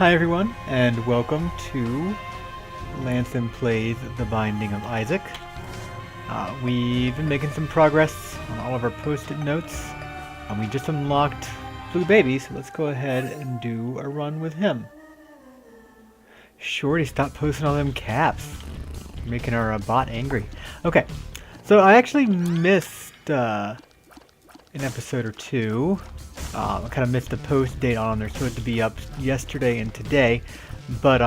Hi everyone, and welcome to Lancen Plays The Binding of Isaac. We've been making some progress on all of our post-it notes, and we just unlocked Blue Baby, so let's go ahead and do a run with him. Shorty, stop posting all them caps. You're making our bot angry. Okay, so I actually missed an episode or two. I kind of missed the post date on them. They're supposed to be up yesterday and today, but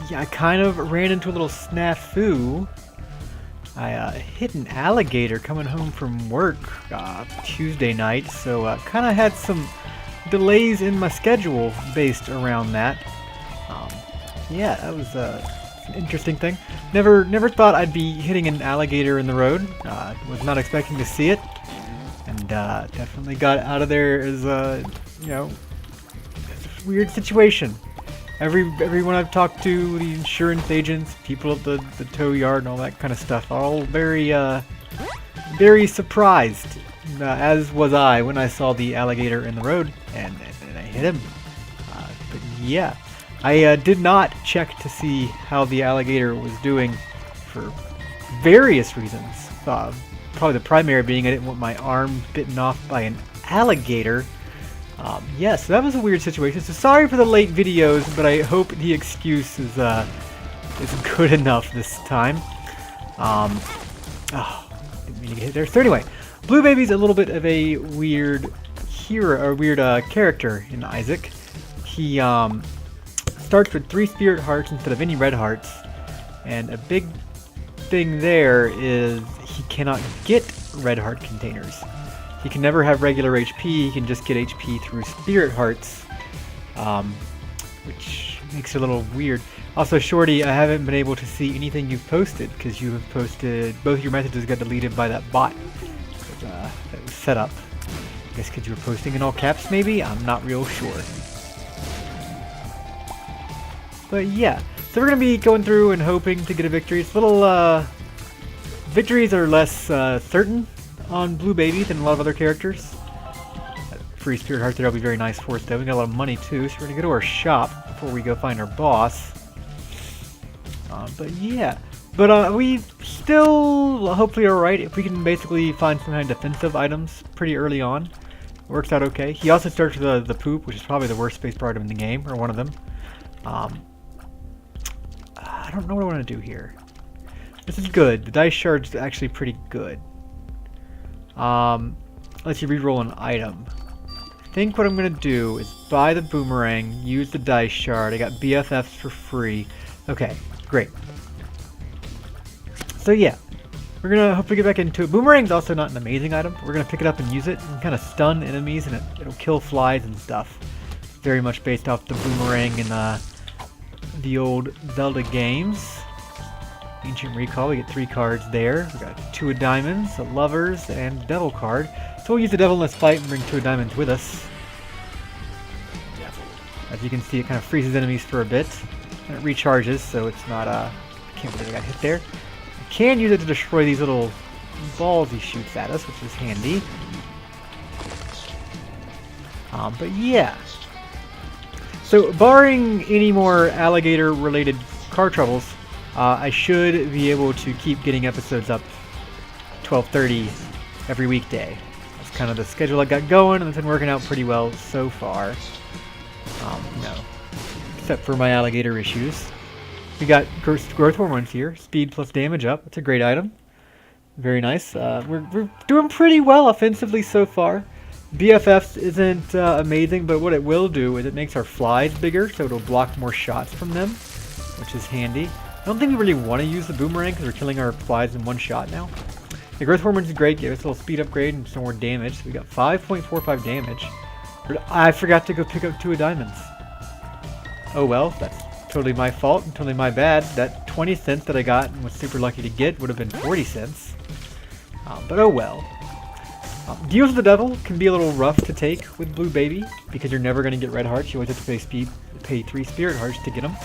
yeah, I kind of ran into a little snafu. I hit an alligator coming home from work Tuesday night, so kind of had some delays in my schedule based around that. Yeah, that was an interesting thing. Never thought I'd be hitting an alligator in the road. Was not expecting to see it. And definitely got out of there as you know, it's a weird situation. Everyone I've talked to, the insurance agents, people at the tow yard and all that kind of stuff, are all very surprised, as was I when I saw the alligator in the road and I hit him. But yeah, I did not check to see how the alligator was doing for various reasons. Probably the primary being I didn't want my arm bitten off by an alligator. Yeah, so that was a weird situation. So sorry for the late videos, but I hope the excuse is good enough this time. Oh, didn't mean to get hit there. So anyway, Blue Baby's a little bit of a weird hero, or weird character in Isaac. He starts with 3 spirit hearts instead of any red hearts, and a big thing there is he cannot get red heart containers. He can never have regular HP, he can just get HP through spirit hearts, which makes it a little weird. Also, Shorty, I haven't been able to see anything you've posted, because you have posted, both your messages got deleted by that bot that was set up. I guess because you were posting in all caps maybe? I'm not real sure. But yeah. So we're going to be going through and hoping to get a victory. It's a little, victories are less certain on Blue Baby than a lot of other characters. Free Spirit Heart there will be very nice for us though. We got a lot of money too, so we're going to go to our shop before we go find our boss. But yeah. But we still hopefully are right if we can basically find some kind of defensive items pretty early on. It works out okay. He also starts with the poop, which is probably the worst spacebar item in the game, or one of them. I don't know what I want to do here. This is good. The dice shard's actually pretty good. Lets you reroll an item. I think what I'm going to do is buy the boomerang, use the dice shard. I got BFFs for free. Okay, great. So yeah, we're going to hopefully get back into it. Boomerang's also not an amazing item. We're going to pick it up and use it and kind of stun enemies, and it'll kill flies and stuff. It's very much based off the boomerang in the old Zelda games. Ancient Recall, we get 3 cards there. We got 2 of diamonds, a lovers, and devil card. So we'll use the devil in this fight and bring 2 of diamonds with us. As you can see, it kind of freezes enemies for a bit. And it recharges, so it's not, I can't believe I got hit there. I can use it to destroy these little balls he shoots at us, which is handy. But yeah. So, barring any more alligator-related car troubles, I should be able to keep getting episodes up 12:30 every weekday. That's kind of the schedule I got going, and it's been working out pretty well so far. Except for my alligator issues. We got growth hormones here, speed plus damage up. That's a great item. Very nice. We're doing pretty well offensively so far. BFFs isn't amazing, but what it will do is it makes our flies bigger, so it'll block more shots from them, which is handy. I don't think we really want to use the boomerang because we're killing our flies in one shot now. The growth hormone is great, gave us a little speed upgrade and some more damage. So we got 5.45 damage. I forgot to go pick up 2 of diamonds. Oh well, that's totally my fault and totally my bad. That 20 cents that I got and was super lucky to get would have been 40 cents. But oh well. Deals with the devil can be a little rough to take with Blue Baby because you're never going to get red hearts. You always have to pay 3 spirit hearts to get them.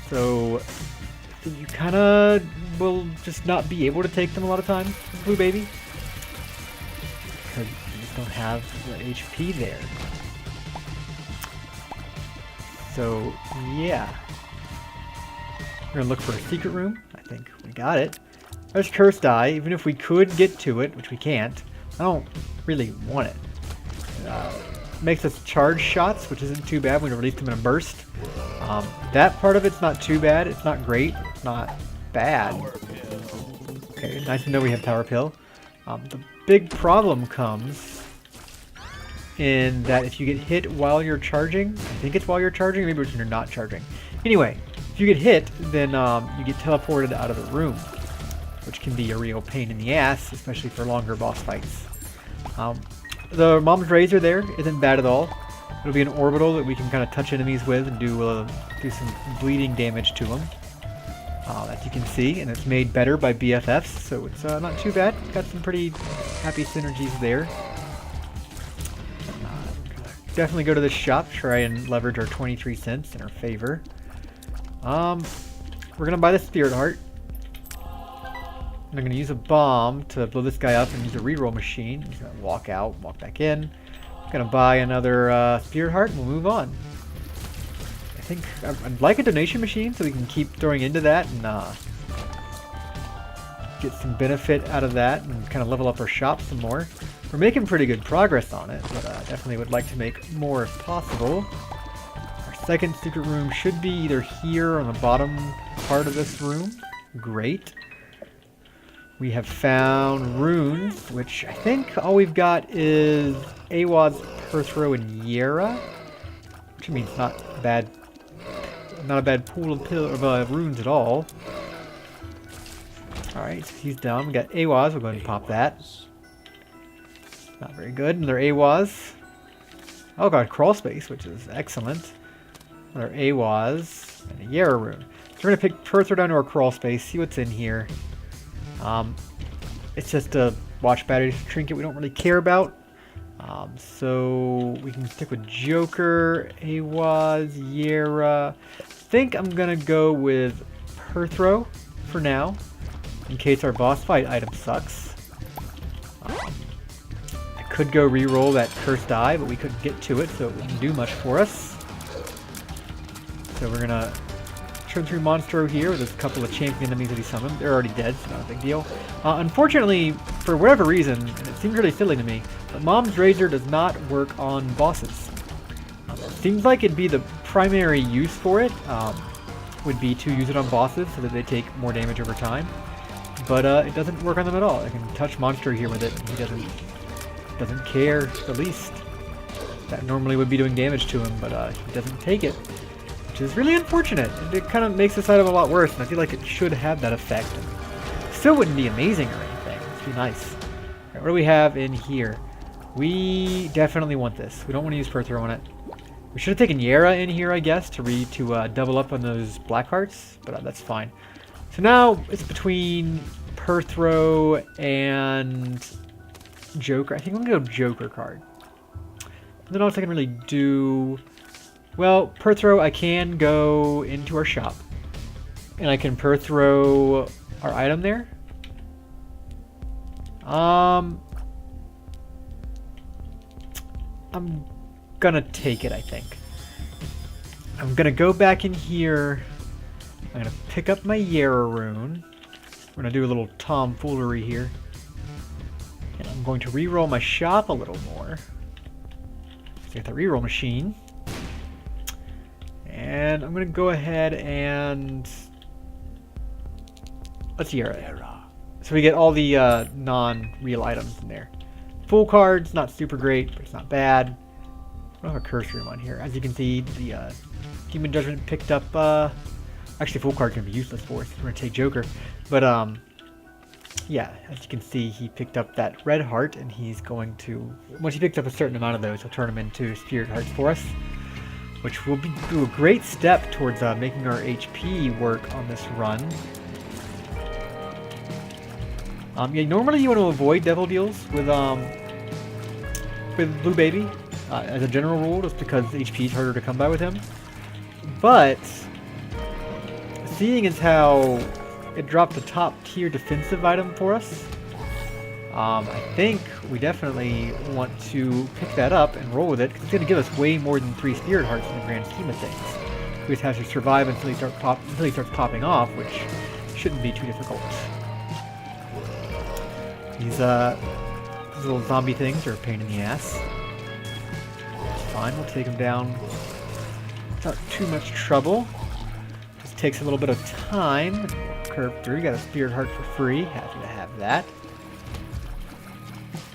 So you kind of will just not be able to take them a lot of times with Blue Baby because you just don't have the HP there. So, yeah. We're gonna look for a secret room. I think we got it. There's Cursed Eye. Even if we could get to it, which we can't, I don't really want it. Makes us charge shots, which isn't too bad when we release them in a burst. That part of it's not too bad. It's not great. It's not bad. Okay, nice to know we have Power Pill. The big problem comes in that if you get hit while you're charging, I think it's while you're charging, maybe it's when you're not charging. Anyway, if you get hit, then you get teleported out of the room, which can be a real pain in the ass, especially for longer boss fights. The Mom's Razor there isn't bad at all. It'll be an orbital that we can kind of touch enemies with and do some bleeding damage to them. As you can see, and it's made better by BFFs, so it's not too bad. Got some pretty happy synergies there. Definitely go to the shop, try and leverage our 23 cents in our favor. We're gonna buy the Spirit Heart. And I'm gonna use a bomb to blow this guy up and use a reroll machine. He's gonna walk out, walk back in. Gonna buy another Spirit Heart and we'll move on. I think I'd like a donation machine so we can keep throwing into that and get some benefit out of that and kind of level up our shop some more. We're making pretty good progress on it, but definitely would like to make more if possible. Our second secret room should be either here on the bottom part of this room. Great. We have found runes, which I think all we've got is Awad's Perthrow and Yera, which means not a bad pool of runes at all. Alright, so he's down. We got Awaz, we'll go ahead and pop that. Not very good. Another Awaz. Oh god, crawl space, which is excellent. Another Awaz and a Yera rune. So we're gonna pick Perthrow down to our crawl space, see what's in here. It's just a watch battery trinket we don't really care about. So we can stick with Joker, Awaz, Yera. I think I'm gonna go with Perthrow for now, in case our boss fight item sucks. I could go re-roll that Cursed Eye, but we couldn't get to it, so it wouldn't do much for us. So we're gonna turn through Monstro here with a couple of champion enemies that he summoned. They're already dead, so not a big deal. Unfortunately, for whatever reason, and it seems really silly to me, but Mom's Razor does not work on bosses. Seems like it'd be the primary use for it, would be to use it on bosses so that they take more damage over time. But it doesn't work on them at all. I can touch Monstro here with it, and he doesn't care the least. That normally would be doing damage to him, but he doesn't take it. Which is really unfortunate. It kind of makes this item a lot worse, and I feel like it should have that effect. Still wouldn't be amazing or anything. It'd be nice. Right, what do we have in here? We definitely want this. We don't want to use Perthrow on it. We should have taken Yera in here, I guess, to double up on those black hearts, but that's fine. So now it's between Perthrow and Joker. I think I'm going to go Joker card. Nothing else I can really do. Well, Perthrow, I can go into our shop, and I can Perthrow our item there. I'm gonna take it, I think. I'm gonna go back in here. I'm gonna pick up my Yera rune. We're gonna do a little tomfoolery here. And I'm going to re-roll my shop a little more. So get the re-roll machine. And I'm going to go ahead and let's Yera. So we get all the non-real items in there. Full card's not super great, but it's not bad. I don't have a curse room on here. As you can see, the Demon Judgment picked up... actually, full card's going to be useless for us. We're going to take Joker. But, yeah, as you can see, he picked up that red heart, and he's going to... Once he picks up a certain amount of those, he'll turn them into Spirit Hearts for us, which will do a great step towards making our HP work on this run. Yeah, normally you want to avoid devil deals with Blue Baby, as a general rule, just because HP is harder to come by with him. But seeing as how it dropped a top tier defensive item for us, I think we definitely want to pick that up and roll with it, because it's going to give us way more than 3 Spirit Hearts in the grand scheme of things. We just have to survive until he starts popping off, which shouldn't be too difficult. These little zombie things are a pain in the ass. It's fine, we'll take them down without too much trouble. Just takes a little bit of time. Curve through, got a spirit heart for free. Happy to have that.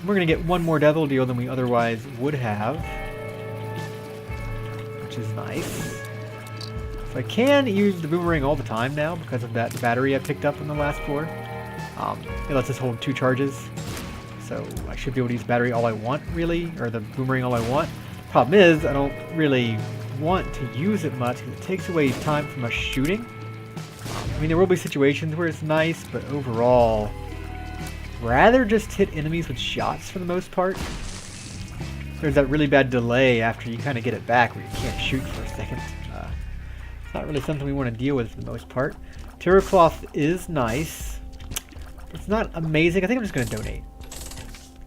We're gonna get one more devil deal than we otherwise would have, which is nice. So I can use the boomerang all the time now because of that battery I picked up on the last floor. It lets us hold 2 charges, so I should be able to use battery all I want, really, or the boomerang all I want. Problem is, I don't really want to use it much because it takes away time from us shooting. I mean, there will be situations where it's nice, but overall, rather just hit enemies with shots for the most part. There's that really bad delay after you kind of get it back where you can't shoot for a second. It's not really something we want to deal with for the most part. Terror Cloth is nice. It's not amazing. I think I'm just going to donate.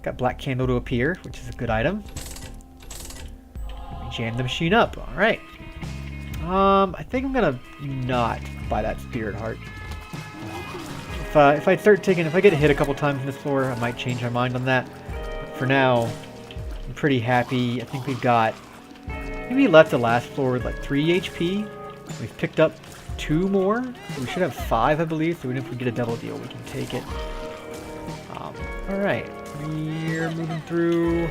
Got Black Candle to appear, which is a good item. Let me jam the machine up. Alright. I think I'm going to not buy that Spirit Heart. If I get hit a couple times on this floor, I might change my mind on that. But for now, I'm pretty happy. I think we've got... Maybe left the last floor with like 3 HP. We've picked up 2 more. So we should have 5, I believe. So even if we get a double deal, we can take it. Alright. We're moving through.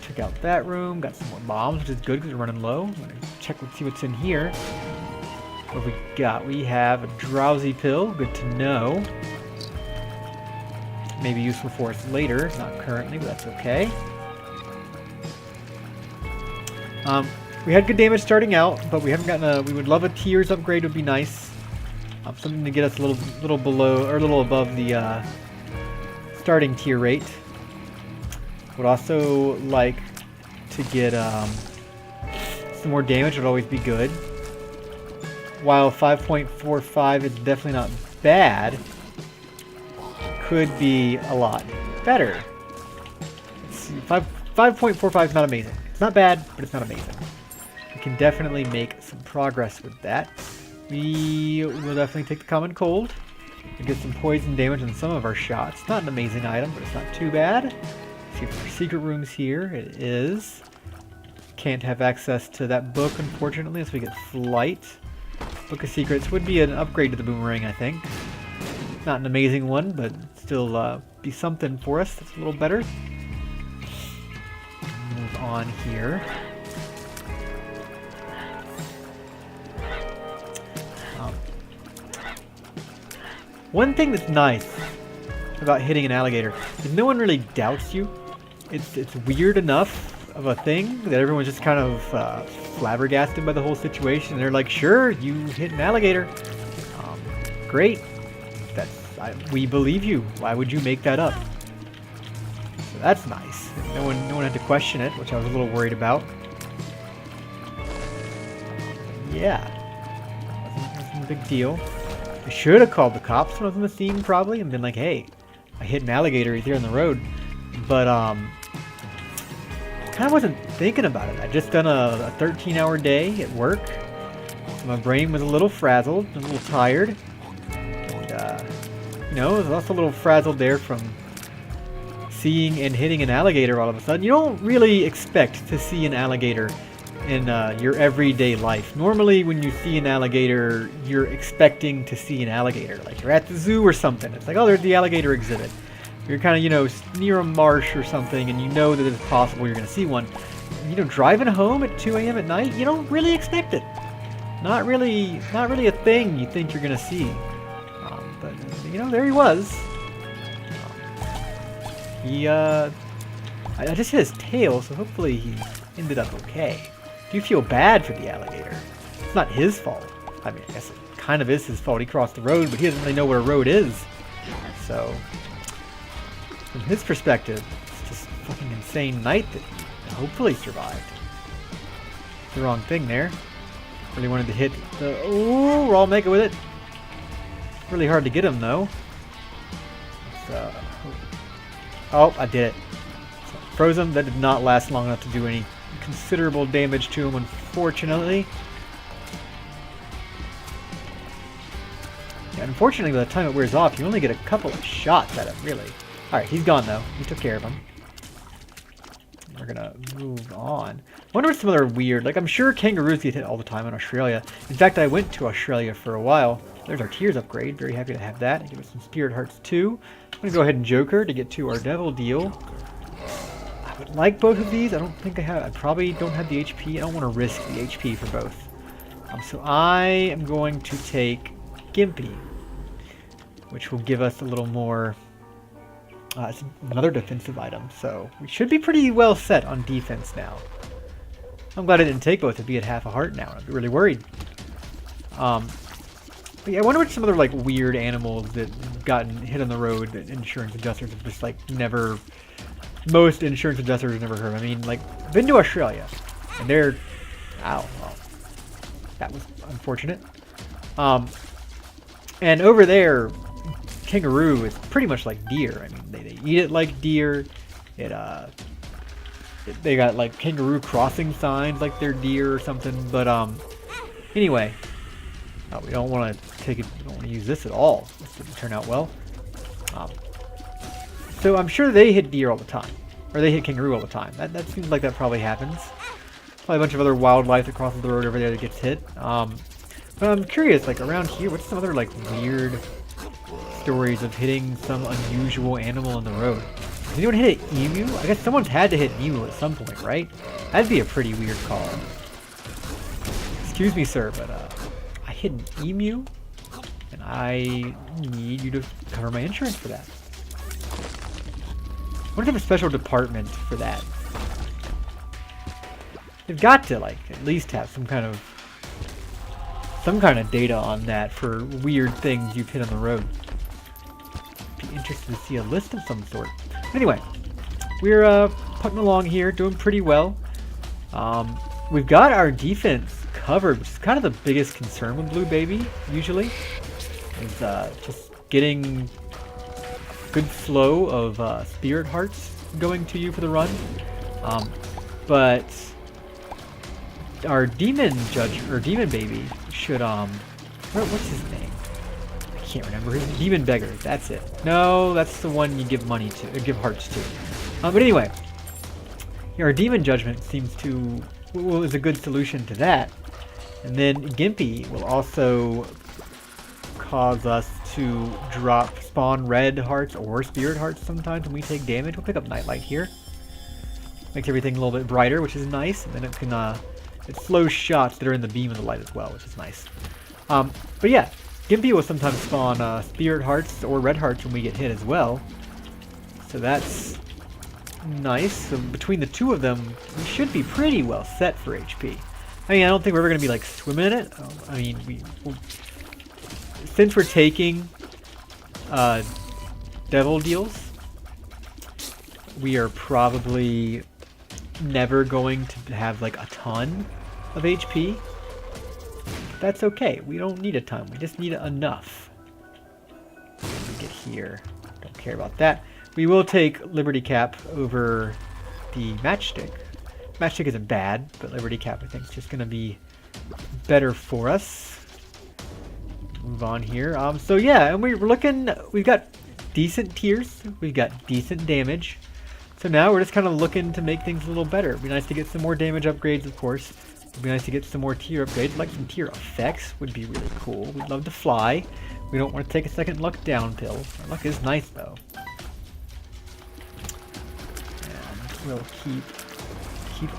Check out that room. Got some more bombs, which is good because we're running low. I'm going to check and see what's in here. What have we got? We have a drowsy pill. Good to know. Maybe useful for us later. Not currently, but that's okay. We had good damage starting out, but we haven't gotten a... We would love a tiers upgrade. Would be nice. Something to get us a little below or a little above the starting tier rate. Would also like to get some more damage. Would always be good. While 5.45 is definitely not bad, could be a lot better. Let's see, 5.45 is not amazing. It's not bad, but it's not amazing. We can definitely make some progress with that. We will definitely take the Common Cold and get some poison damage on some of our shots. Not an amazing item, but it's not too bad. See if there are secret rooms here. It is. Can't have access to that book, unfortunately, unless we get Flight. Book of Secrets would be an upgrade to the boomerang, I think. Not an amazing one, but still be something for us that's a little better. Move on here. One thing that's nice about hitting an alligator is no one really doubts you. It's weird enough of a thing that everyone's just kind of flabbergasted by the whole situation. They're like, sure, you hit an alligator. Great. We believe you. Why would you make that up? So that's nice. No one had to question it, which I was a little worried about. Yeah. Wasn't a big deal. I should have called the cops when I was on the scene, probably, and been like, hey, I hit an alligator. He's here on the road. But, kind of wasn't thinking about it. I just done a 13-hour day at work. So my brain was a little frazzled, a little tired. And, you know, I was also a little frazzled there from seeing and hitting an alligator all of a sudden. You don't really expect to see an alligator in your everyday life. Normally, when you see an alligator, you're expecting to see an alligator. Like you're at the zoo or something. It's like, oh, there's the alligator exhibit. You're kind of, you know, near a marsh or something, and you know that it's possible you're going to see one. You know, driving home at 2 a.m. at night, you don't really expect it. Not really a thing you think you're going to see. But, you know, there he was. I just hit his tail, so hopefully he ended up okay. Do you feel bad for the alligator? It's not his fault. I mean, I guess it kind of is his fault. He crossed the road, but he doesn't really know what a road is. So... from his perspective, it's just a fucking insane night that he hopefully survived. The wrong thing there. Really wanted to hit the... Ooh, we're all mega with it. Really hard to get him, though. Oh, I did it. So, froze him. That did not last long enough to do any considerable damage to him, unfortunately. Yeah, unfortunately, by the time it wears off, you only get a couple of shots at him, really. Alright, he's gone, though. We took care of him. We're gonna move on. I wonder what some other weird... Like, I'm sure kangaroos get hit all the time in Australia. In fact, I went to Australia for a while. There's our tears upgrade. Very happy to have that. And give us some spirit hearts, too. I'm gonna go ahead and Joker to get to our devil deal. I would like both of these. I don't think I have... I probably don't have the HP. I don't want to risk the HP for both. So I am going to take Gimpy, which will give us a little more... it's another defensive item, so we should be pretty well set on defense now. I'm glad I didn't take both. I'd be at half a heart now. I'd be really worried. But yeah, I wonder what some other like weird animals that gotten hit on the road that insurance adjusters have just like never... Most insurance adjusters have never heard of. I mean, like, been to Australia, and they're... Ow. Well, that was unfortunate. And over there... Kangaroo is pretty much like deer. I mean, they eat it like deer. They got like kangaroo crossing signs like they're deer or something. But anyway, we don't want to take it. We don't want to use this at all. This didn't turn out well. So I'm sure they hit deer all the time, or they hit kangaroo all the time. That seems like that probably happens. Probably a bunch of other wildlife that crosses the road over there that gets hit. But I'm curious, like around here, what's some other like weird stories of hitting some unusual animal on the road? Has anyone hit an emu? I guess someone's had to hit an emu at some point, right? That'd be a pretty weird call. Excuse me, sir, but I hit an emu, and I need you to cover my insurance for that. I wonder if they have a special department for that. They've got to, like, at least have some kind of data on that for weird things you've hit on the road. Be interested to see a list of some sort. Anyway, we're putting along here, doing pretty well. We've got our defense covered, which is kind of the biggest concern with Blue Baby, usually. Is just getting good flow of spirit hearts going to you for the run. But our demon judge, or demon baby, should, what's his name? I can't remember. His demon beggar, that's it. No, that's the one you give money to, or give hearts to. But anyway, our demon judgment seems to, is a good solution to that. And then Gimpy will also cause us to spawn red hearts or spirit hearts sometimes when we take damage. We'll pick up Nightlight here. Makes everything a little bit brighter, which is nice. And then it can, it slows shots that are in the beam of the light as well, which is nice. But yeah, Gimpy will sometimes spawn spirit hearts or red hearts when we get hit as well. So that's nice. So between the two of them, we should be pretty well set for HP. I mean, I don't think we're ever going to be like swimming in it. I mean, since we're taking devil deals, we are probably never going to have like a ton of HP. That's okay. We don't need a ton. We just need enough. Let me get here. Don't care about that. We will take Liberty Cap over the Matchstick. Matchstick isn't bad, but Liberty Cap I think is just going to be better for us. Move on here. So yeah, and we're looking, we've got decent tiers. We've got decent damage. So now we're just kind of looking to make things a little better. It'd be nice to get some more damage upgrades, of course. It'd be nice to get some more tier upgrades. Like some tier effects would be really cool. We'd love to fly. We don't want to take a second luck down pill. Our luck is nice though. And we'll keep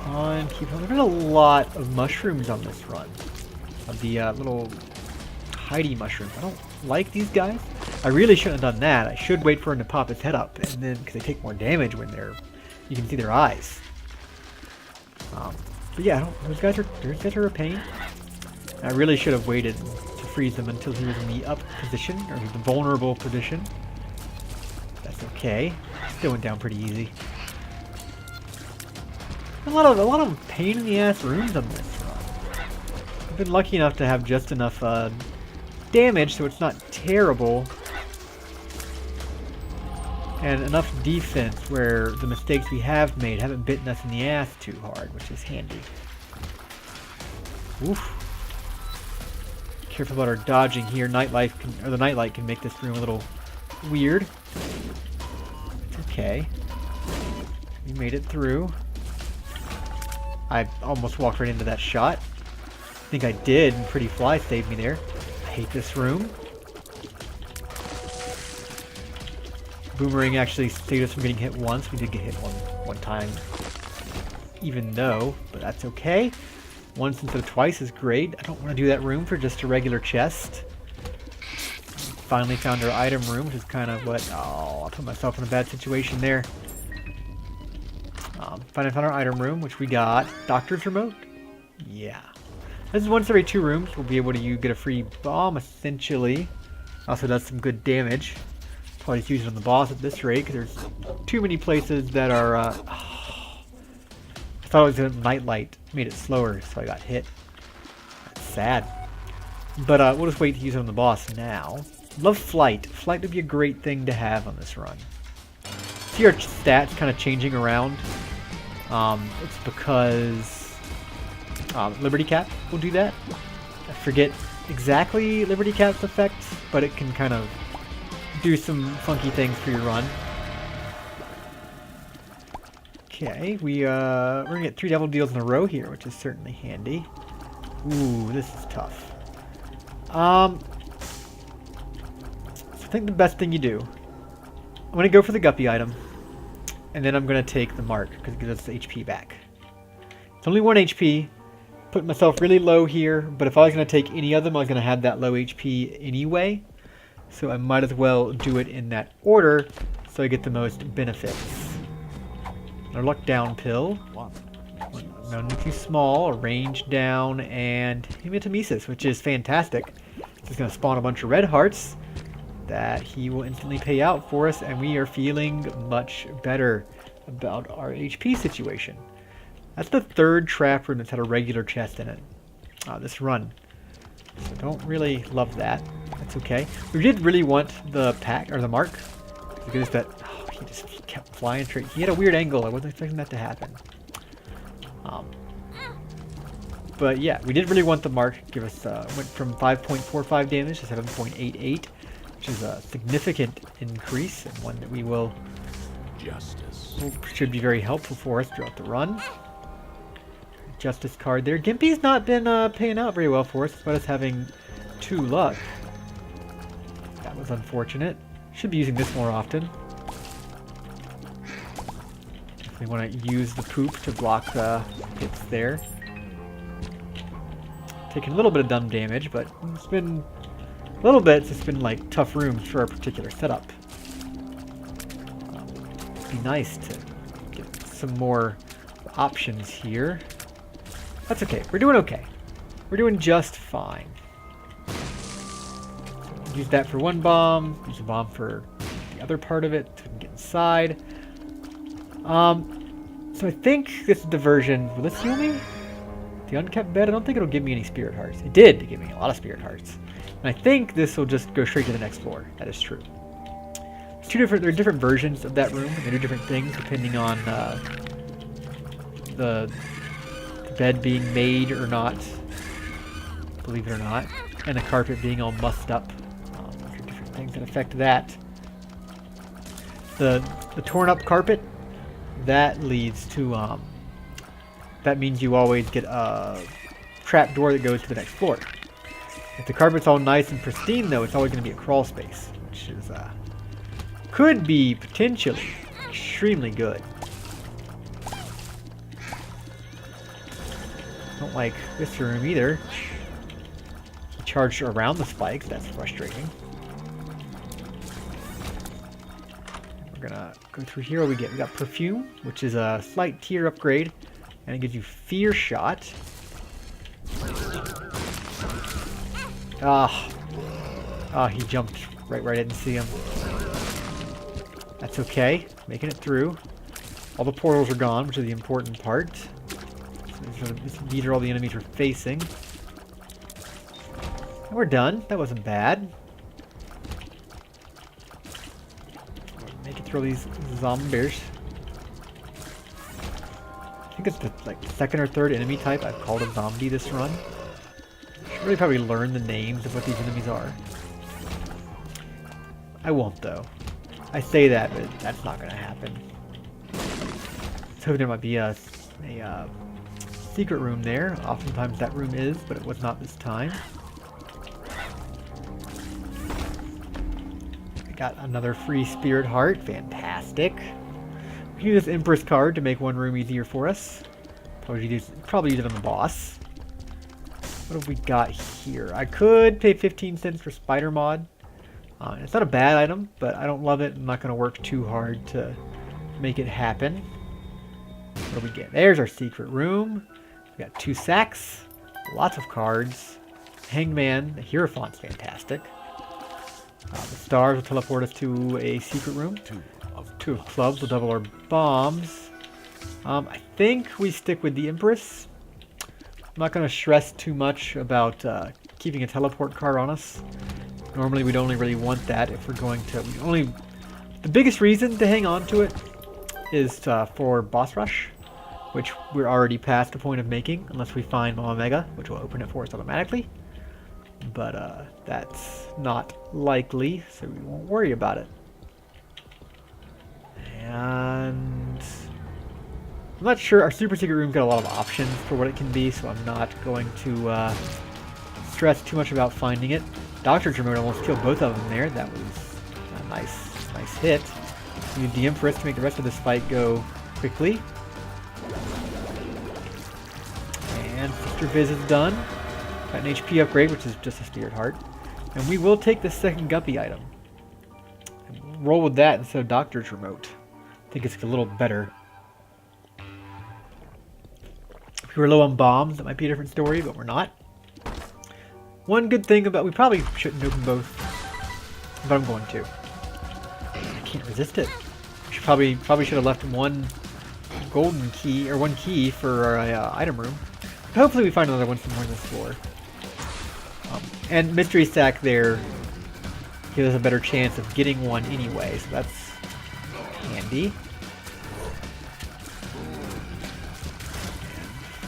on. There's a lot of mushrooms on this run. Of the little Heidi mushrooms. I don't like these guys. I really shouldn't have done that. I should wait for him to pop his head up, and then because they take more damage when you can see their eyes. But yeah, those guys are a pain. I really should have waited to freeze them until he was in the up position, or the vulnerable position. That's okay. Still went down pretty easy. A lot of pain in the ass rooms on this run. I've been lucky enough to have just enough damage so it's not terrible. and enough defense where the mistakes we have made haven't bitten us in the ass too hard, which is handy. Oof. Careful about our dodging here. The nightlight can make this room a little weird. It's okay. We made it through. I almost walked right into that shot. I think I did, and Pretty Fly saved me there. I hate this room. Boomerang actually saved us from getting hit once. We did get hit one time, even though, but that's okay. Once instead of twice is great. I don't want to do that room for just a regular chest. Finally found our item room, which is kind of what... Oh, I put myself in a bad situation there. Finally found our item room, which we got. Doctor's remote? Yeah. This is once every 2 rooms. We'll be able to get a free bomb, essentially. Also does some good damage. Probably just use it on the boss at this rate, because there's too many places that are... I thought it was a nightlight. Made it slower, so I got hit. That's sad. But we'll just wait to use it on the boss now. Love flight. Flight would be a great thing to have on this run. See our stats kind of changing around. It's because Liberty Cap will do that. I forget exactly Liberty Cap's effects, but it can kind of do some funky things for your run. Okay, we're gonna get 3 devil deals in a row here, which is certainly handy. Ooh, this is tough. So I think the best thing you do, I'm gonna go for the guppy item, and then I'm gonna take the mark because it gives us the HP back. It's only 1 HP. Put myself really low here, but if I was gonna take any of them, I was gonna have that low HP anyway. So I might as well do it in that order, so I get the most benefits. Our luck down pill. None too small. A range down and hematemesis, which is fantastic. It's going to spawn a bunch of red hearts that he will instantly pay out for us, and we are feeling much better about our HP situation. That's the 3rd trap room that's had a regular chest in it. This run. So don't really love that. That's okay. We did really want the pack or the mark. Because that. He just kept flying straight. He had a weird angle. I wasn't expecting that to happen. But yeah, we did really want the mark. Give us went from 5.45 damage to 7.88, which is a significant increase and one that we will should be very helpful for us throughout the run. Justice card there. Gimpy's not been paying out very well for us, despite us having 2 luck. That was unfortunate. Should be using this more often. We want to use the poop to block hits there. Taking a little bit of dumb damage, but it's been a little bit. It's been like tough rooms for our particular setup. It'd be nice to get some more options here. That's okay. We're doing okay. We're doing just fine. Use that for 1 bomb. Use a bomb for the other part of it to get inside. So I think this is the version. Will this heal me? The unkept bed? I don't think it'll give me any spirit hearts. It did give me a lot of spirit hearts. And I think this will just go straight to the next floor. That is true. There are different versions of that room. They do different things depending on the bed being made or not. Believe it or not. And the carpet being all mussed up. Those are different things that affect that. The torn up carpet, that leads to that means you always get a trap door that goes to the next floor. If the carpet's all nice and pristine, though, it's always going to be a crawl space, which is could be potentially extremely good. Don't like this room either. Charged around the spikes, that's frustrating. We're gonna go through here. What we get? We got perfume, which is a slight tier upgrade, and it gives you fear shot. He jumped right where I didn't see him. That's okay. Making it through. All the portals are gone, which is the important part. So these are all the enemies we're facing. And we're done. That wasn't bad. Make it throw these zombies. I think it's the like second or third enemy type I've called a zombie this run. Should really probably learn the names of what these enemies are. I won't though. I say that, but that's not going to happen. Let's hope there might be a secret room there. Oftentimes that room is, but it was not this time. I got another free spirit heart. Fantastic. We can use this Empress card to make one room easier for us. Probably use it on the boss. What have we got here? I could pay 15 cents for Spider Mod. It's not a bad item, but I don't love it. I'm not going to work too hard to make it happen. What do we get? There's our secret room. We got 2 sacks, lots of cards, Hangman, the Hierophant's fantastic. The stars will teleport us to a secret room. 2 of clubs will double our bombs. I think we stick with the Empress. I'm not going to stress too much about keeping a teleport card on us. Normally we'd only really want that if we're going to... The biggest reason to hang on to it is for boss rush, which we're already past the point of making, unless we find Mama Mega, which will open it for us automatically. But that's not likely, so we won't worry about it. And I'm not sure. Our super secret room's got a lot of options for what it can be, so I'm not going to stress too much about finding it. Doctor's remote almost killed both of them there. That was a nice hit. We need the Empress to make the rest of this fight go quickly. And Sister Viz is done. Got an HP upgrade, which is just a Spirit Heart. And we will take the second Guppy item. And roll with that instead of Doctor's remote. I think it's a little better. If we were low on bombs, that might be a different story, but we're not. One good thing about... We probably shouldn't open both, but I'm going to. I can't resist it. Should probably should have left one golden key, or one key for our item room. But hopefully we find another one somewhere on this floor. And Mystery Sack there gives us a better chance of getting one anyway, so that's handy.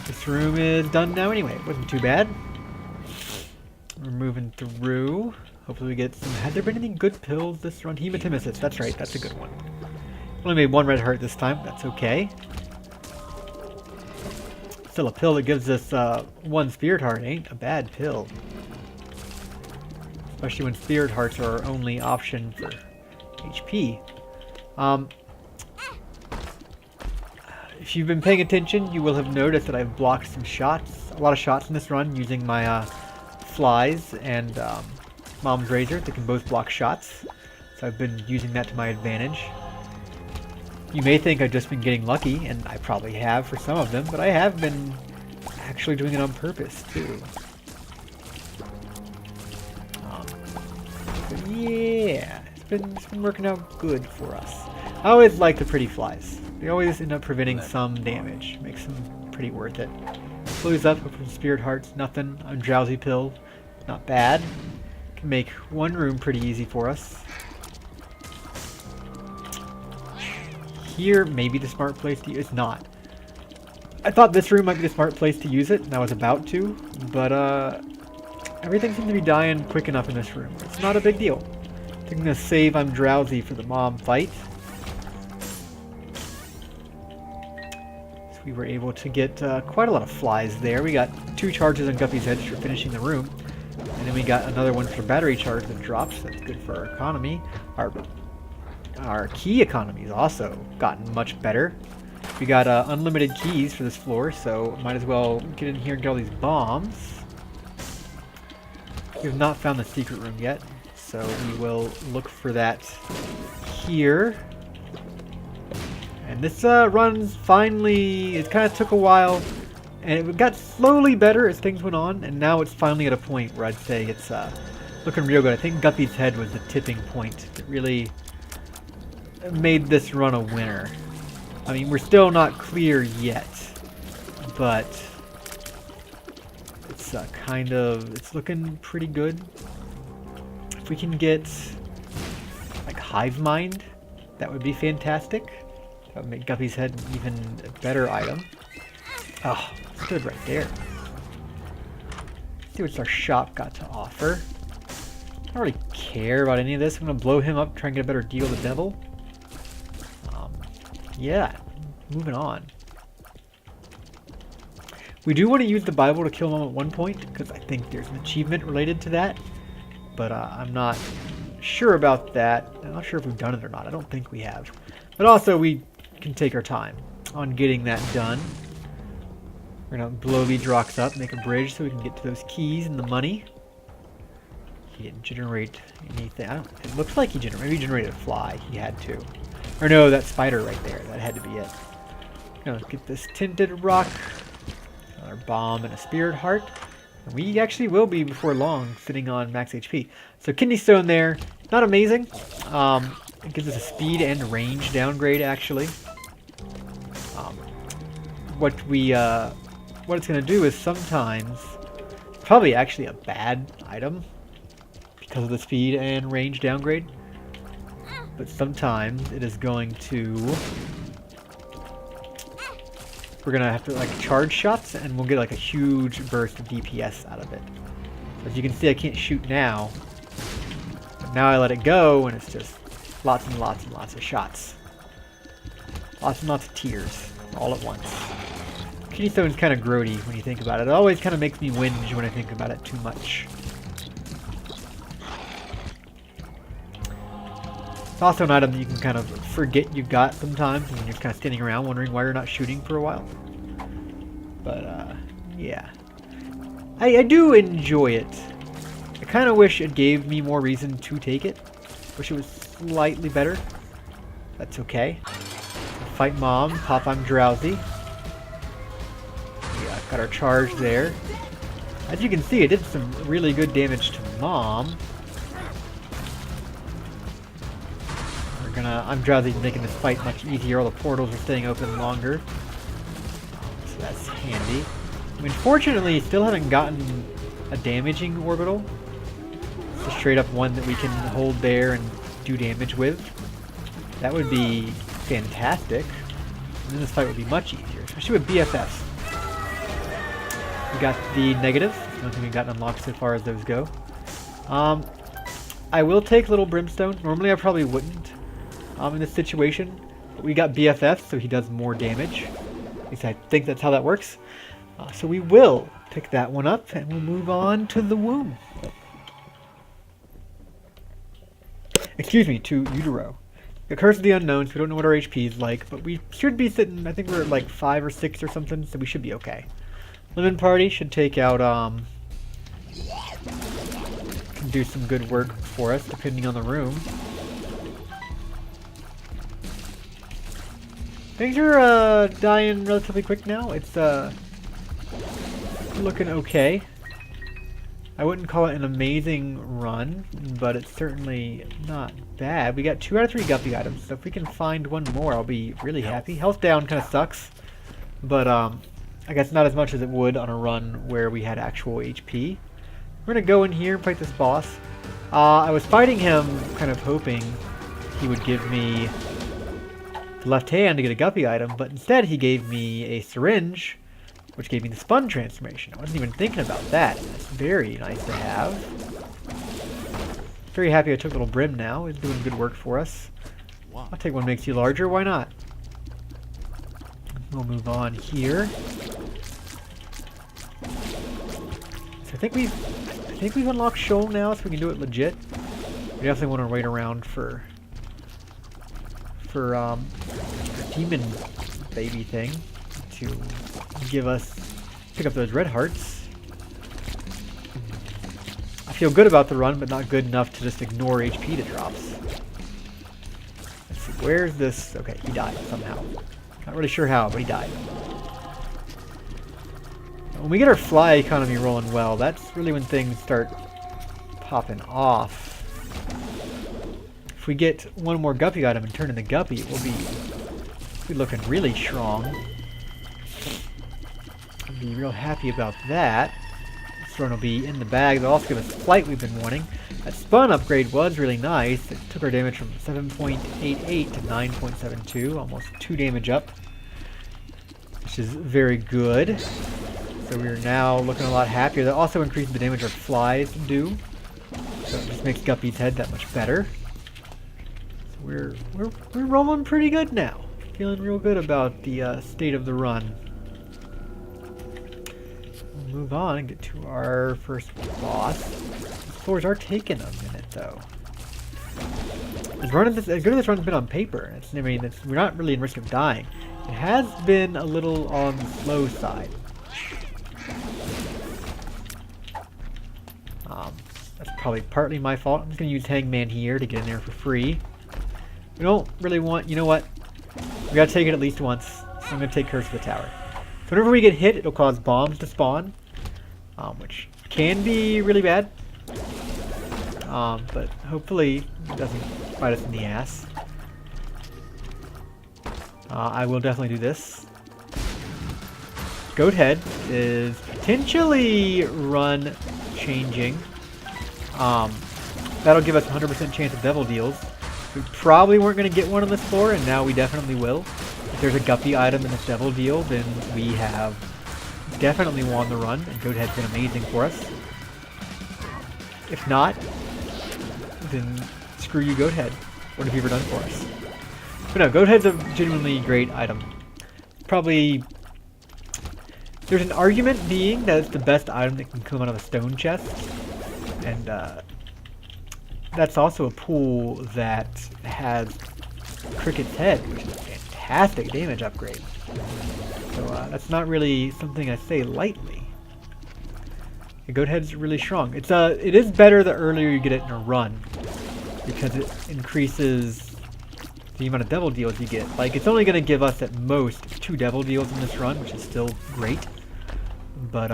This room is done now anyway. It wasn't too bad. We're moving through. Hopefully we get some... Has there been any good pills this run? Hematemesis. That's right. That's a good one. Only made 1 red heart this time. That's okay. Still a pill that gives us 1 spirit heart. Ain't a bad pill. Especially when spirit hearts are our only option for HP. If you've been paying attention, you will have noticed that I've blocked some shots. A lot of shots in this run using my flies and Mom's Razor. They can both block shots. So I've been using that to my advantage. You may think I've just been getting lucky, and I probably have for some of them, but I have been actually doing it on purpose too. But yeah, it's been working out good for us. I always like the pretty flies. They always end up preventing some damage. Makes them pretty worth it. Slows up from Spirit Hearts, nothing. Undrowsy Pill, not bad. Can make 1 room pretty easy for us. Here, maybe the smart place to use. It's not. I thought this room might be the smart place to use it, and I was about to, but everything seems to be dying quick enough in this room. It's not a big deal. I'm gonna save I'm drowsy for the mom fight. So we were able to get quite a lot of flies there. We got 2 charges on Guppy's head for finishing the room, and then we got another one for battery charge that drops. That's good for our economy. Our key economy has also gotten much better. We got unlimited keys for this floor, so might as well get in here and get all these bombs. We have not found the secret room yet, so we will look for that here. And this runs finally... It kind of took a while, and it got slowly better as things went on, and now it's finally at a point where I'd say it's looking real good. I think Guppy's head was the tipping point that really made this run a winner. I mean, we're still not clear yet, but it's it's looking pretty good. If we can get like Hive Mind That would be fantastic. That would make Guppy's head an even better item. Oh, stood right there. Let's see what our shop got to offer. I don't really care about any of this. I'm going to blow him up, try and get a better deal with the devil. Yeah, moving on. We do want to use the Bible to kill him at one point, because I think there's an achievement related to that. But I'm not sure about that. I'm not sure if we've done it or not. I don't think we have. But also, we can take our time on getting that done. We're going to blow these rocks up, make a bridge so we can get to those keys and the money. He didn't generate anything. It looks like he generated. Maybe he generated a fly. He had to. Or no, that spider right there. That had to be it. Gonna get this tinted rock. Another bomb and a spirit heart. And we actually will be before long sitting on max HP. So kidney stone there. Not amazing. It gives us a speed and range downgrade actually. What it's gonna do is sometimes, probably actually a bad item because of the speed and range downgrade. But sometimes it is going to... We're going to have to like charge shots and we'll get like a huge burst of DPS out of it. So as you can see, I can't shoot now. But now I let it go and it's just lots and lots and lots of shots. Lots and lots of tears all at once. Kidney stone's kind of grody when you think about it. It always kind of makes me whinge when I think about it too much. It's also an item that you can kind of forget you got sometimes when you're kind of standing around wondering why you're not shooting for a while. But, yeah. I do enjoy it. I kind of wish it gave me more reason to take it. Wish it was slightly better. That's okay. Fight Mom. Pop, I'm drowsy. Yeah, got our charge there. As you can see, it did some really good damage to Mom. I'm drowsy, making this fight much easier. All the portals are staying open longer, so that's handy. I mean, fortunately, still haven't gotten a damaging orbital. It's a straight up one that we can hold there and do damage with. That would be fantastic. And then this fight would be much easier, especially with BFFs. We got the negative. I don't think we've gotten unlocked so far as those go. I will take Little Brimstone. Normally I probably wouldn't. In this situation, but we got BFF, so he does more damage. At least I think that's how that works. So we will pick that one up, and we'll move on to the womb. Excuse me, to Utero. The Curse of the Unknown, so we don't know what our HP is like, but we should be sitting, I think we're at like 5 or 6 or something, so we should be okay. Lemon Party should take out, can do some good work for us, depending on the room. Things are dying relatively quick now. It's looking okay. I wouldn't call it an amazing run, but it's certainly not bad. We got 2 out of 3 Guppy items, so if we can find one more, I'll be really happy. Health down kind of sucks, but I guess not as much as it would on a run where we had actual HP. We're gonna go in here and fight this boss. I was fighting him, kind of hoping he would give me the left hand to get a Guppy item, but instead he gave me a syringe, which gave me the Spun transformation. I wasn't even thinking about that. That's very nice to have. Very happy I took Little Brim now. He's doing good work for us. I'll take one makes you larger. Why not? We'll move on here. So I think we've unlocked Shoal now, so we can do it legit. We definitely want to wait around for demon baby thing to pick up those red hearts. I feel good about the run, but not good enough to just ignore HP that drops. Let's see, where's this? Okay, he died somehow. Not really sure how, but he died. When we get our fly economy rolling well, that's really when things start popping off. If we get one more Guppy item and turn into Guppy, we'll be looking really strong. I'll be real happy about that. This run will be in the bag. They'll also give us flight we've been wanting. That spawn upgrade was really nice. It took our damage from 7.88 to 9.72, almost 2 damage up, which is very good. So we are now looking a lot happier. That also increases the damage our flies do, so it just makes Guppy's head that much better. So we're rolling pretty good now. Feeling real good about the state of the run. We'll move on and get to our first boss. These floors are taking a minute though. As good as this run's been on paper, we're not really in risk of dying. It has been a little on the slow side. That's probably partly my fault. I'm just going to use Hangman here to get in there for free. We don't really want, you know what? We gotta take it at least once. So I'm gonna take Curse of the Tower. So whenever we get hit, it'll cause bombs to spawn, which can be really bad. But hopefully it doesn't bite us in the ass. I will definitely do this. Goat Head is potentially run changing. That'll give us 100% chance of Devil Deals. We probably weren't going to get one on this floor, and now we definitely will. If there's a Guppy item in this Devil Deal, then we have definitely won the run, and Goat Head's been amazing for us. If not, then screw you, Goat Head. What have you ever done for us? But no, Goat Head's a genuinely great item. Probably, there's an argument being that it's the best item that can come out of a stone chest, and that's also a pool that has Cricket's head, which is a fantastic damage upgrade. So that's not really something I say lightly. The Goat Head's really strong. It is better the earlier you get it in a run, because it increases the amount of Devil Deals you get. Like, it's only going to give us at most 2 Devil Deals in this run, which is still great. But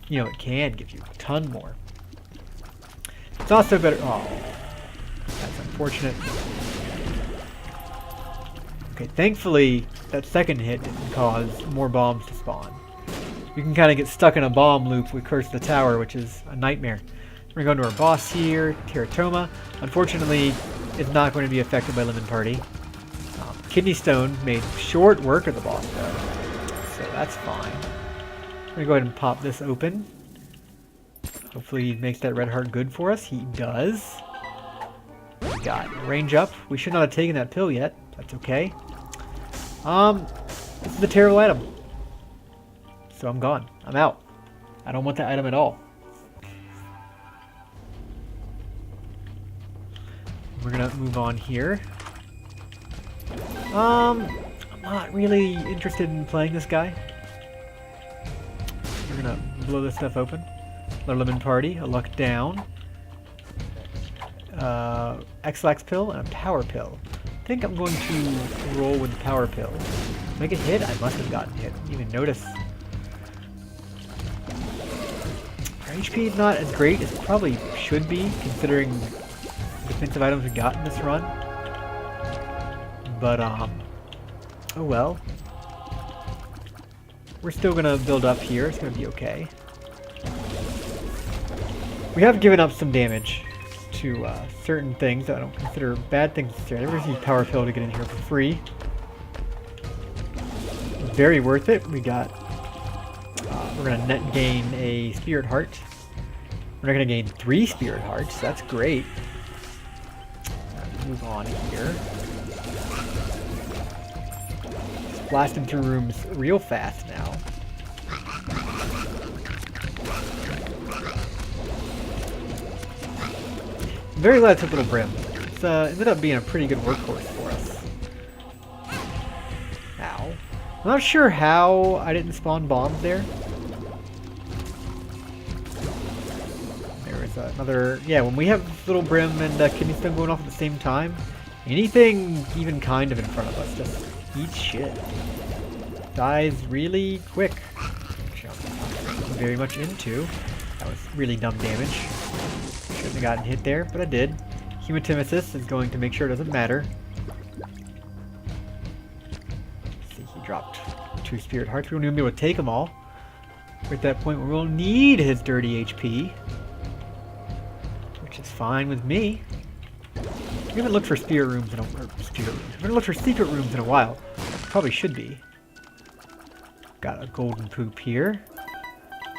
you know, it can give you a ton more. It's also better. Oh, that's unfortunate. Okay, thankfully that second hit didn't cause more bombs to spawn. You can kind of get stuck in a bomb loop with Curse the Tower, which is a nightmare. We're going to go into our boss here, Teratoma. Unfortunately, it's not going to be affected by Lemon Party. Kidney Stone made short work of the boss though, so that's fine. I'm going to go ahead and pop this open. Hopefully he makes that red heart good for us. He does. We got range up. We should not have taken that pill yet. That's okay. This is a terrible item. So I'm gone. I'm out. I don't want that item at all. We're gonna move on here. I'm not really interested in playing this guy. We're gonna blow this stuff open. Another Lemon Party, a Luck Down, X-Lax Pill, and a Power Pill. I think I'm going to roll with the Power Pill. Make a hit? I must have gotten hit. Didn't even notice. Our HP is not as great as it probably should be, considering the defensive items we got in this run. But, oh well. We're still gonna build up here. It's gonna be okay. We have given up some damage to certain things that I don't consider bad things necessarily. I never use Power Pill to get in here for free. Very worth it. We got, we're gonna net gain a Spirit Heart. We're not gonna gain 3 Spirit Hearts. That's great. Move on here. Just blasting through rooms real fast now. I'm very glad I took Little Brim. It's ended up being a pretty good workhorse for us. Ow. I'm not sure how I didn't spawn bombs there. There was another... Yeah, when we have Little Brim and Kidney Stone going off at the same time, anything even kind of in front of us just eats shit. Dies really quick. Which I'm very much into. That was really dumb damage. Shouldn't have gotten hit there, but I did. Hematemesis is going to make sure it doesn't matter. See, he dropped 2 Spirit Hearts. We won't even be able to take them all. We're at that point where we'll need his dirty HP. Which It's fine with me. We haven't looked for spirit rooms in a spirit rooms. We haven't looked for secret rooms in a while. Probably should be. Got a golden poop here.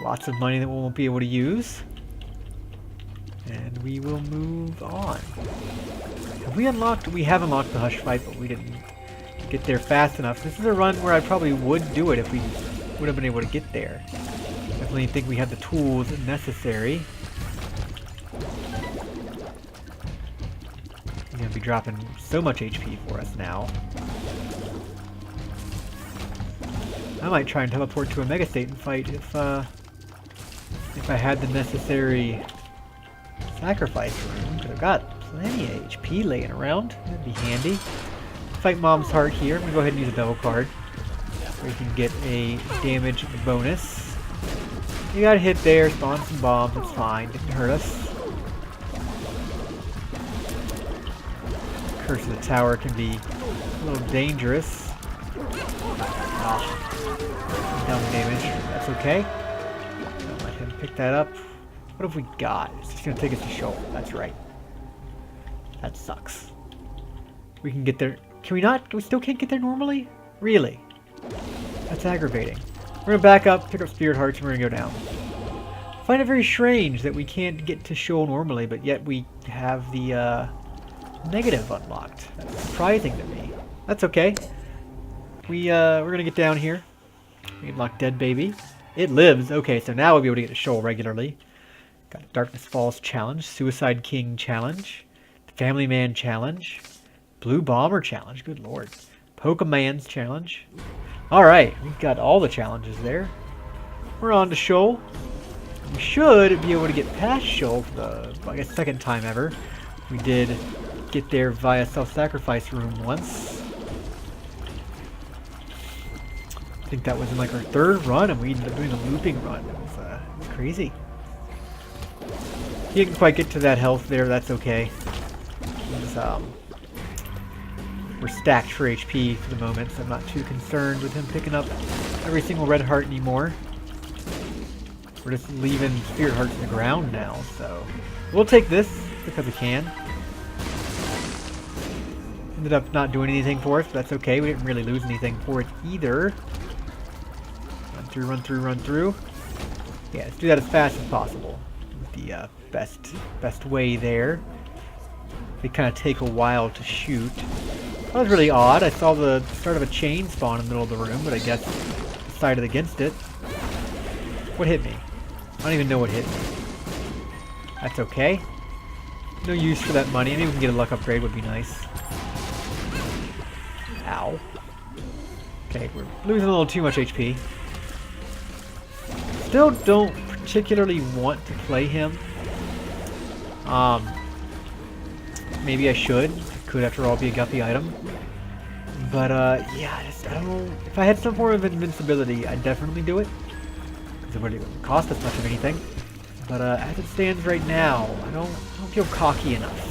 Lots of money that we won't be able to use. And we will move on. Have we unlocked? We have unlocked the Hush fight, but we didn't get there fast enough. This is a run where I probably would do it if we would have been able to get there. Definitely think we have the tools necessary. He's going to be dropping so much HP for us now. I might try and teleport to a Mega State and fight if I had the necessary sacrifice room. Because I've got plenty of HP laying around. That'd be handy. Fight Mom's Heart here. I'm going to go ahead and use a double card. We can get a damage bonus. You got a hit there, spawn some bombs, it's fine, didn't hurt us. Curse of the Tower can be a little dangerous. Dumb damage, that's okay. Don't let him pick that up. What have we got? It's just gonna take us to Shoal, that's right. That sucks. We can get there, can we not? We still can't get there normally? Really? That's aggravating. We're gonna back up, pick up Spirit Hearts, and we're gonna go down. I find it very strange that we can't get to Shoal normally, but yet we have the negative unlocked. That's surprising to me. That's okay. We're gonna get down here. We unlock Dead Baby. It lives. Okay, so now we'll be able to get to Shoal regularly. Got Darkness Falls challenge, Suicide King challenge, Family Man challenge, Blue Bomber challenge. Good lord. Pokemon's challenge. Alright, we've got all the challenges there. We're on to Shoal. We should be able to get past Shoal for the, I guess, second time ever. We did get there via self-sacrifice room once. I think that was in like our third run, and we ended up doing a looping run. It was crazy. He didn't quite get to that health there, that's okay. We're stacked for HP for the moment, so I'm not too concerned with him picking up every single red heart anymore. We're just leaving Spirit Hearts in the ground now, so we'll take this because we can. Ended up not doing anything for us, but that's okay. We didn't really lose anything for it either. Run through, run through, run through. Yeah, let's do that as fast as possible. The best way there. They kind of take a while to shoot. That was really odd. I saw the start of a chain spawn in the middle of the room, but I guess decided against it. What hit me? I don't even know what hit me. That's okay. No use for that money. Maybe we can get a luck upgrade, would be nice. Ow. Okay, we're losing a little too much HP. Still don't particularly want to play him. Maybe I should. It could, after all, be a guppy item. But, yeah, I don't know. If I had some form of invincibility, I'd definitely do it. Because it wouldn't cost us much of anything. But, as it stands right now, I don't feel cocky enough.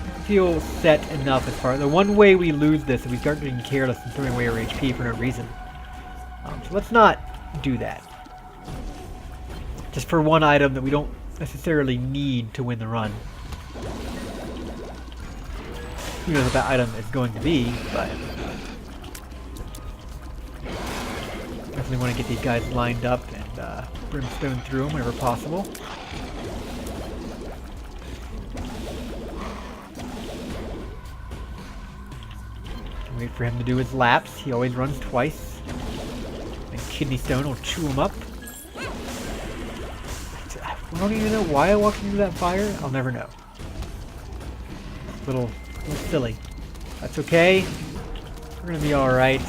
I don't feel set enough as far as... The one way we lose this is we start being careless and throwing away our HP for no reason. So let's not do that. Just for one item that we don't necessarily need to win the run. Who knows what that item is going to be, but definitely want to get these guys lined up and brimstone through them whenever possible. Wait for him to do his laps. He always runs twice. And Kidney Stone will chew him up. I don't even know why I walked into that fire. I'll never know. A little silly. That's okay. We're gonna be alright.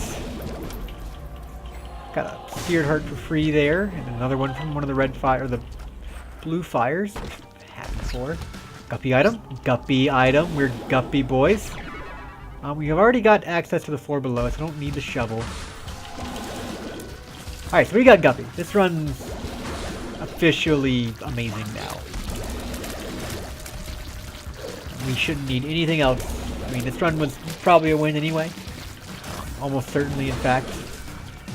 Got a Spirit Heart for free there, and another one from one of the red fire, the blue fires, which I had before. Guppy item. Guppy item. We're Guppy boys. We have already got access to the floor below, so I don't need the shovel. Alright, so we got Guppy. This run's officially amazing now. We shouldn't need anything else. I mean, this run was probably a win anyway. Almost certainly, in fact.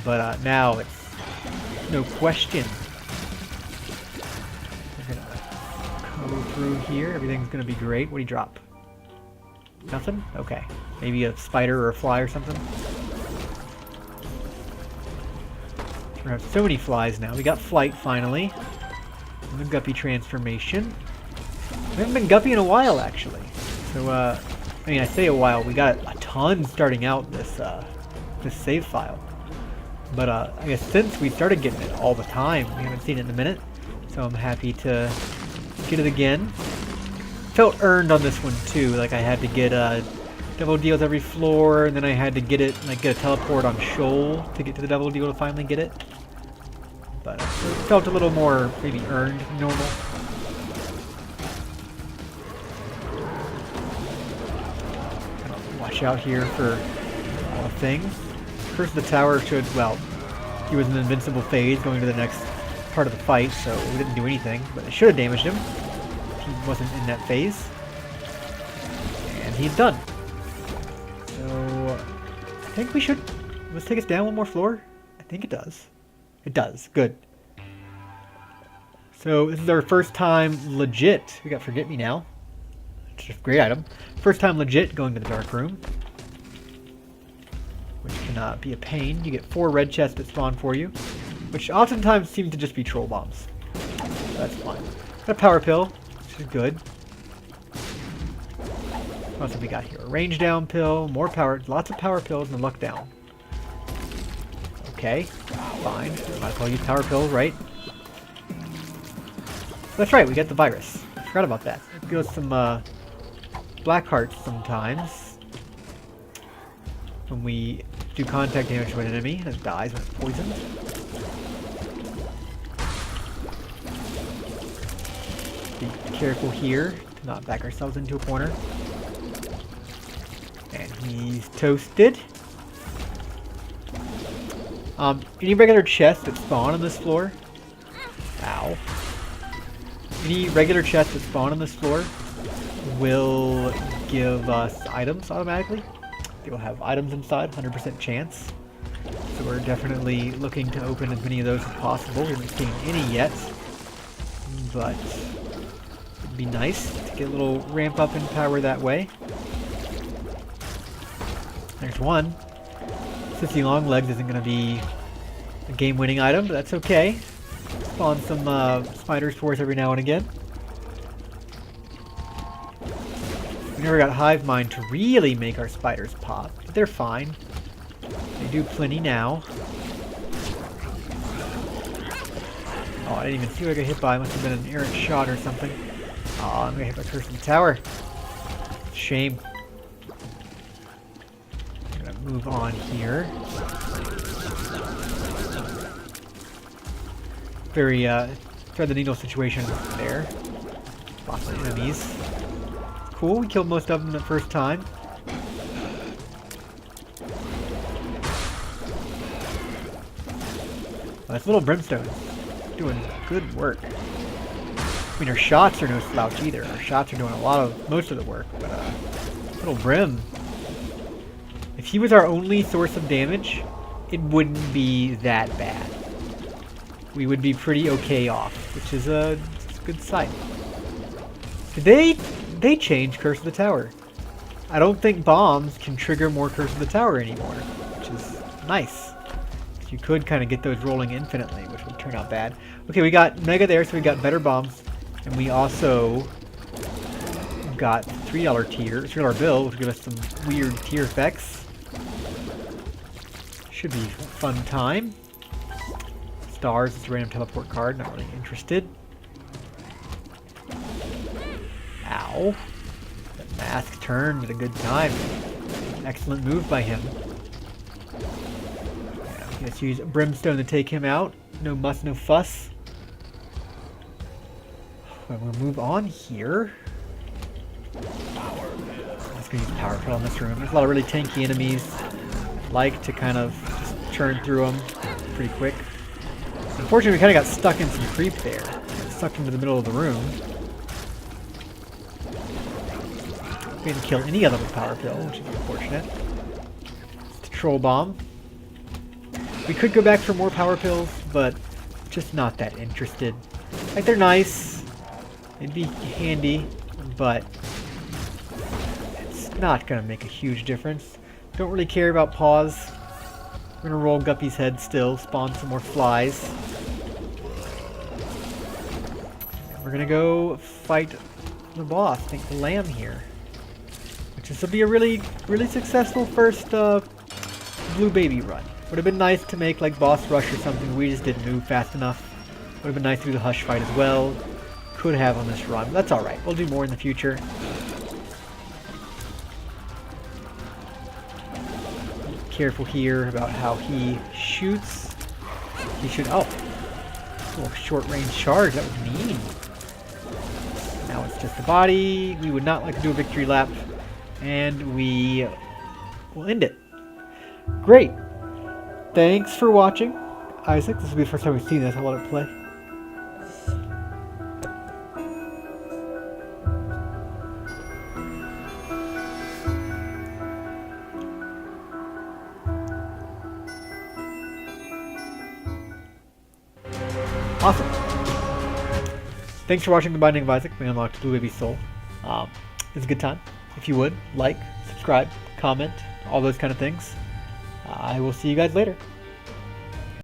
But now it's no question. We're gonna Go through here. Everything's gonna be great. What do you drop? Nothing? Okay. Maybe a spider or a fly or something. We have so many flies now. We got flight finally. And the guppy transformation. We haven't been guppy in a while actually. So I mean, I say a while. We got a ton starting out this this save file. But I guess since we started getting it all the time, we haven't seen it in a minute. So I'm happy to get it again. Felt earned on this one too. Like I had to get double deals every floor, and then I had to get it, like get a teleport on Shoal to get to the double deal to finally get it. But it felt a little more maybe earned than normal. Watch out here for all things. Curse of the Tower should, well, he was in an invincible phase going to the next part of the fight, so we didn't do anything, but it should have damaged him. He wasn't in that phase. And he's done. So, I think we should, let's take us down one more floor. I think it does. It does. Good. So, this is our first time legit. We got Forget Me Now. It's a great item. First time legit going to the Dark Room. Which can be a pain. You get 4 red chests that spawn for you. Which oftentimes seem to just be troll bombs. So that's fine. Got a power pill, which is good. What else have we got here? A range down pill, more power, lots of power pills, and luck down. Okay, fine. Might as well use power pills, right? That's right, we get the virus. I forgot about that. It gives some black hearts sometimes. When we do contact damage to an enemy, and it dies when it's poisoned. Be careful here to not back ourselves into a corner. And he's toasted. Any regular chests that spawn on this floor? Ow. Any regular chests that spawn on this floor will give us items automatically. They will have items inside, 100% chance. So we're definitely looking to open as many of those as possible. We haven't seen any yet, but it'd be nice to get a little ramp up in power that way. There's one. Sissy Longlegs isn't going to be a game-winning item, but that's okay. Spawn some spiders for us every now and again. We never got Hive Mind to really make our spiders pop, but they're fine. They do plenty now. Oh, I didn't even see what I got hit by. It must have been an errant shot or something. Oh, I'm gonna hit by Curse of the Tower. Shame. I'm gonna move on here. Very thread the needle situation there. Lots of enemies. Cool, we killed most of them the first time. Oh, this little brimstone doing good work. I mean, our shots are no slouch either. Our shots are doing most of the work, but little brim. If he was our only source of damage, it wouldn't be that bad. We would be pretty okay off, which is a good sight. Did they changed Curse of the Tower? I don't think bombs can trigger more Curse of the Tower anymore, which is nice. You could kind of get those rolling infinitely, which would turn out bad. Okay, we got Mega there, so we got better bombs. And we also got $3 bill, which will give us some weird tier effects. Should be a fun time. Stars is a random teleport card, not really interested. Ow. That mask turned at a good time. Excellent move by him. Yeah, let's use Brimstone to take him out. No muss, no fuss. I'm gonna move on here. I'm just gonna use Power Pill in this room. There's a lot of really tanky enemies. Like to kind of just churn through them pretty quick. Unfortunately, we kind of got stuck in some creep there. Got sucked into the middle of the room. We didn't kill any of them with Power Pill, which is unfortunate. It's a Troll Bomb. We could go back for more Power Pills, but just not that interested. Like, they're nice. It'd be handy, but it's not gonna make a huge difference. Don't really care about paws. We're gonna roll Guppy's head still, spawn some more flies. And we're gonna go fight the boss, I think the lamb here. Which this will be a really successful first blue baby run. Would have been nice to make like boss rush or something, we just didn't move fast enough. Would have been nice to do the hush fight as well. Could have on this run, but that's alright. We'll do more in the future. Careful here about how he shoots. He should, oh, a little short range charge, that was mean. Now it's just the body. We would not like to do a victory lap, and we will end it. Great. Thanks for watching, Isaac. This will be the first time we've seen this. I'll let it play. Awesome. Thanks for watching The Binding of Isaac. We unlocked Blue Baby Soul. It's a good time. If you would, like, subscribe, comment, all those kind of things. I will see you guys later.